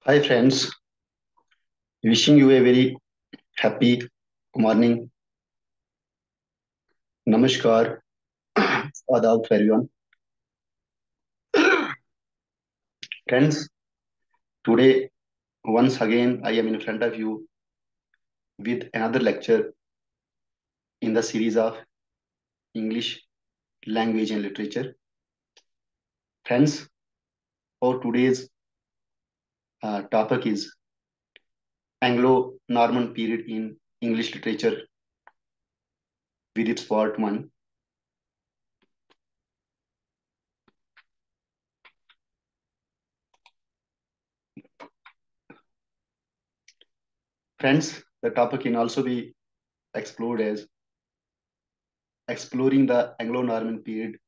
Hi friends, wishing you a very happy morning. Namaskar, adab to everyone. Friends, today once again I am in front of you with another lecture in the series of English language and literature. Friends, our today's topic is Anglo-Norman period in English literature with its part 1. Friends, the topic can also be explored as exploring the Anglo-Norman period,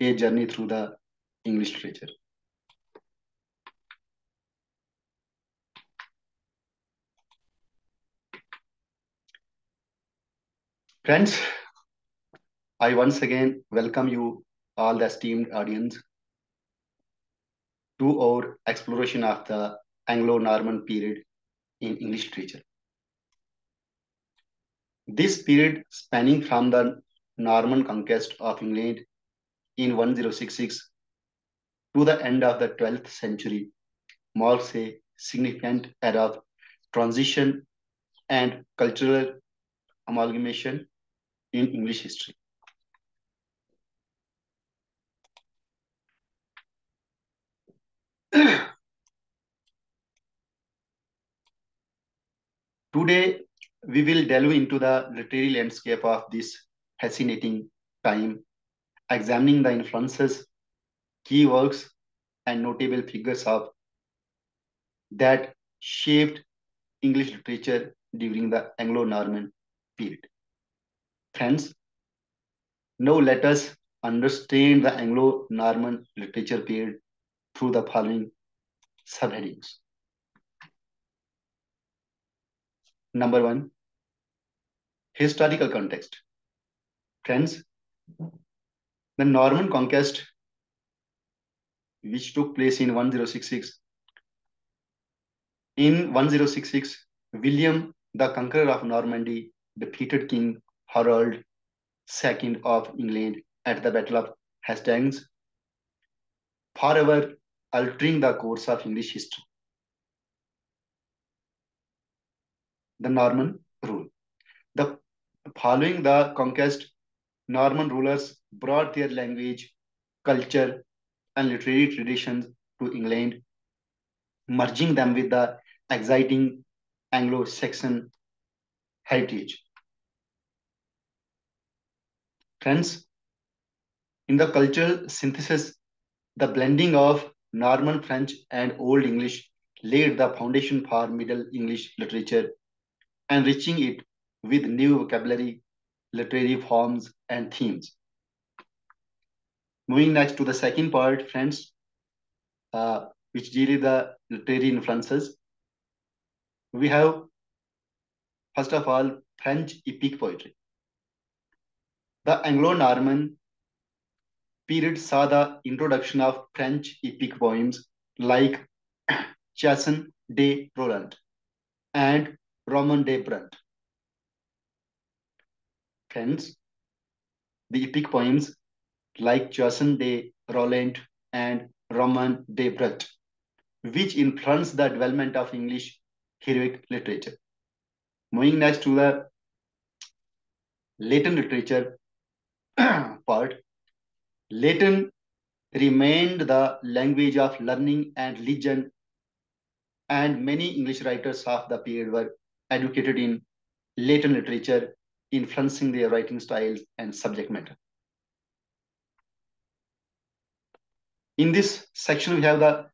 a journey through the English literature. Friends, I once again welcome you, all the esteemed audience, to our exploration of the Anglo-Norman period in English literature. This period, spanning from the Norman conquest of England in 1066 to the end of the 12th century, marks a significant era of transition and cultural amalgamation in English history. Today, we will delve into the literary landscape of this fascinating time, examining the influences, key works, and notable figures of that shaped English literature during the Anglo-Norman period. Friends, now let us understand the Anglo-Norman literature period through the following subheadings. Number 1, historical context. Friends, the Norman conquest, which took place in 1066, William the Conqueror of Normandy defeated King Harold II of England at the Battle of Hastings, forever altering the course of English history. The Norman rule. Following the conquest, Norman rulers brought their language, culture, and literary traditions to England, merging them with the exciting Anglo-Saxon heritage. Friends, in the cultural synthesis, the blending of Norman French and Old English laid the foundation for Middle English literature, enriching it with new vocabulary, literary forms, and themes. Moving next to the second part, friends, which deal with the literary influences. We have, first of all, French epic poetry. The Anglo-Norman period saw the introduction of French epic poems like Chasson de Roland and Roman de Brant. Friends, the epic poems like Chasson de Roland and Roman de Brant, which influenced the development of English heroic literature. Moving next to the Latin literature part, Latin remained the language of learning and legend, and many English writers of the period were educated in Latin literature, influencing their writing styles and subject matter. In this section, we have the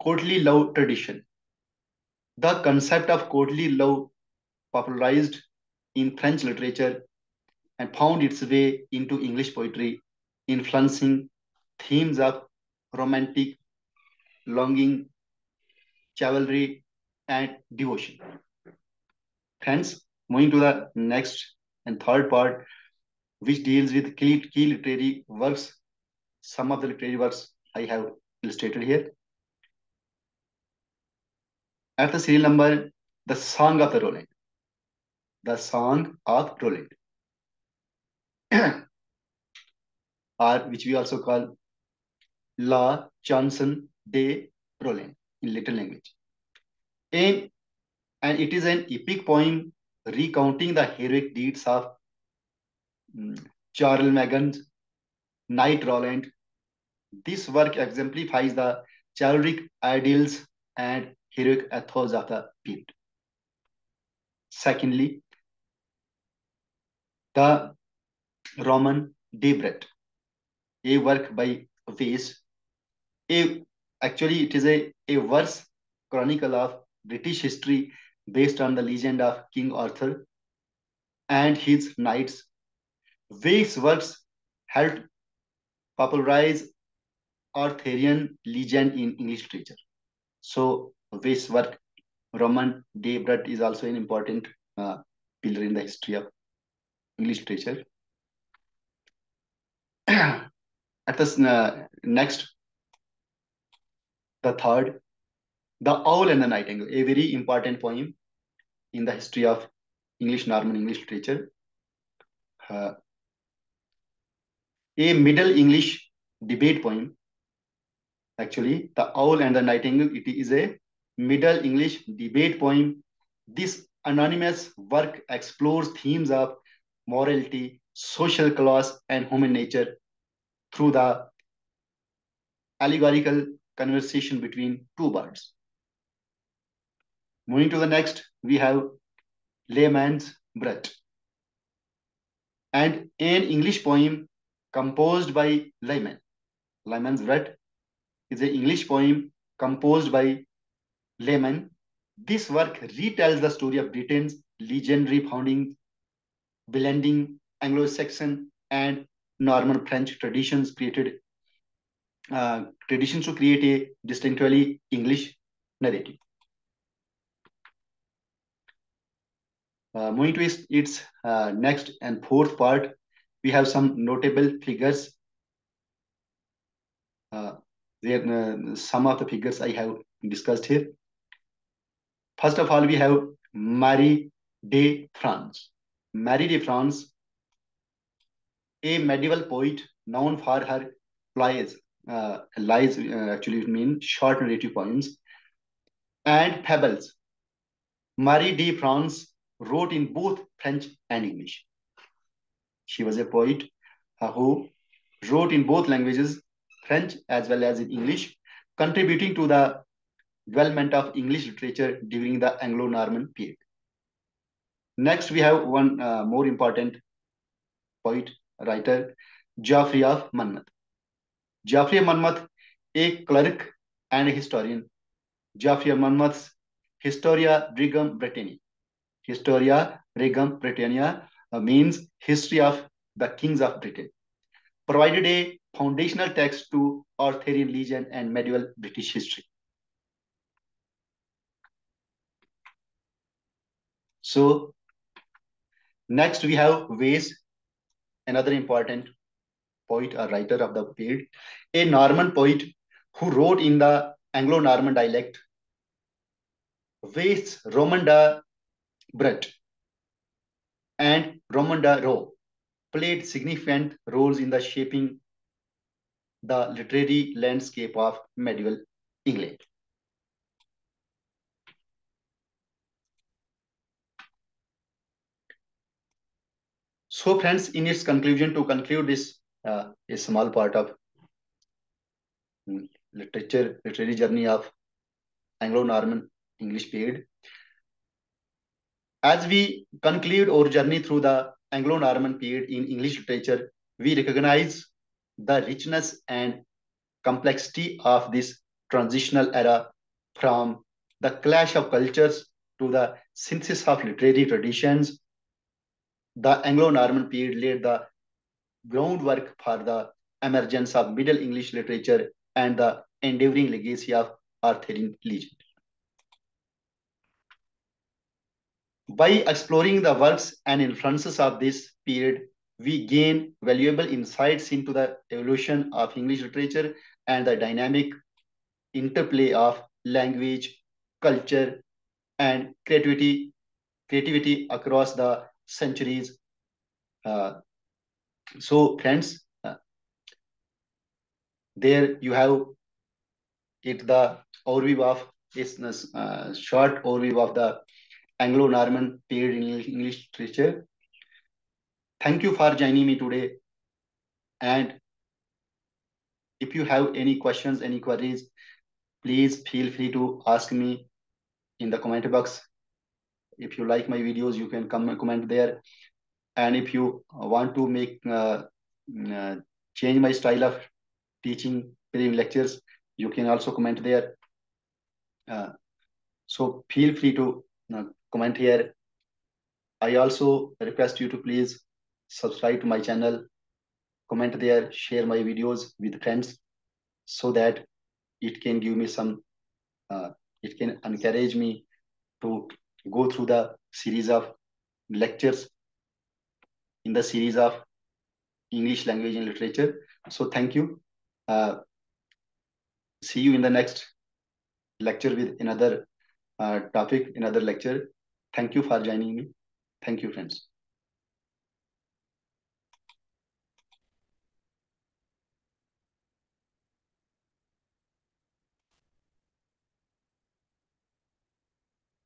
courtly love tradition. The concept of courtly love popularized in French literature and found its way into English poetry, influencing themes of romantic longing, chivalry, and devotion. Hence, moving to the next and third part, which deals with key literary works. Some of the literary works I have illustrated here. At the serial number, the Song of the Roland. The Song of Roland, or which we also call La Chanson de Roland in little language. And, and it is an epic poem recounting the heroic deeds of Charles Magon's Knight Roland. This work exemplifies the chivalric ideals and heroic ethos of the period. Secondly, the Roman Debret, a work by Weiss. A, actually, it is a verse chronicle of British history based on the legend of King Arthur and his knights. Weiss' works helped popularize Arthurian legend in English literature. So, Weiss' work, Roman Debret, is also an important pillar in the history of English literature. At the next, the third, The Owl and the Nightingale, a very important poem in the history of Norman English literature. Uh, a Middle English debate poem. Actually, The Owl and the Nightingale, it is a Middle English debate poem. This anonymous work explores themes of morality, social class, and human nature through the allegorical conversation between two birds. Moving to the next, we have Layman's Breath, and an English poem composed by Layman. Layman's Breath is an English poem composed by Layman. This work retells the story of Britain's legendary founding, blending Anglo-Saxon and Norman French traditions to create a distinctly English narrative. Moving to its next and fourth part, we have some notable figures. Some of the figures I have discussed here. First of all, we have Marie de France. Marie de France, a medieval poet known for her lies, actually mean short narrative poems, and fables. Marie de France wrote in both French and English. She was a poet who wrote in both languages, French as well as in English, contributing to the development of English literature during the Anglo-Norman period. Next, we have one more important poet, writer, Geoffrey of Monmouth. Geoffrey of Monmouth, a cleric and a historian. Geoffrey of Monmouth's Historia Regum Britanniae. Historia Regum Britannia means history of the kings of Britain. Provided a foundational text to Arthurian legend and medieval British history. So, next we have Weiss, another important poet or writer of the period, a Norman poet who wrote in the Anglo-Norman dialect. Weiss, Roman de Brett and Roman de Roe played significant roles in the shaping the literary landscape of medieval England. So, friends, in its conclusion, to conclude this a small part of literary journey of Anglo-Norman English period. As we conclude our journey through the Anglo-Norman period in English literature, we recognize the richness and complexity of this transitional era, from the clash of cultures to the synthesis of literary traditions. The Anglo-Norman period laid the groundwork for the emergence of Middle English literature and the enduring legacy of Arthurian legend. By exploring the works and influences of this period, we gain valuable insights into the evolution of English literature and the dynamic interplay of language, culture, and creativity across the centuries. Uh, so, friends, there you have it, the overview of this short overview of the Anglo-Norman period in English literature. Thank you for joining me today. And if you have any questions, any queries, please feel free to ask me in the comment box. If you like my videos, you can come comment there. And if you want to make uh, change my style of teaching during lectures, you can also comment there. Uh, so feel free to comment here. I also request you to please subscribe to my channel, comment there, share my videos with friends, so that it can give me some, it can encourage me to go through the series of lectures in the series of English language and literature. So thank you. Uh, See you in the next lecture with another topic, another lecture. Thank you for joining me. Thank you, friends.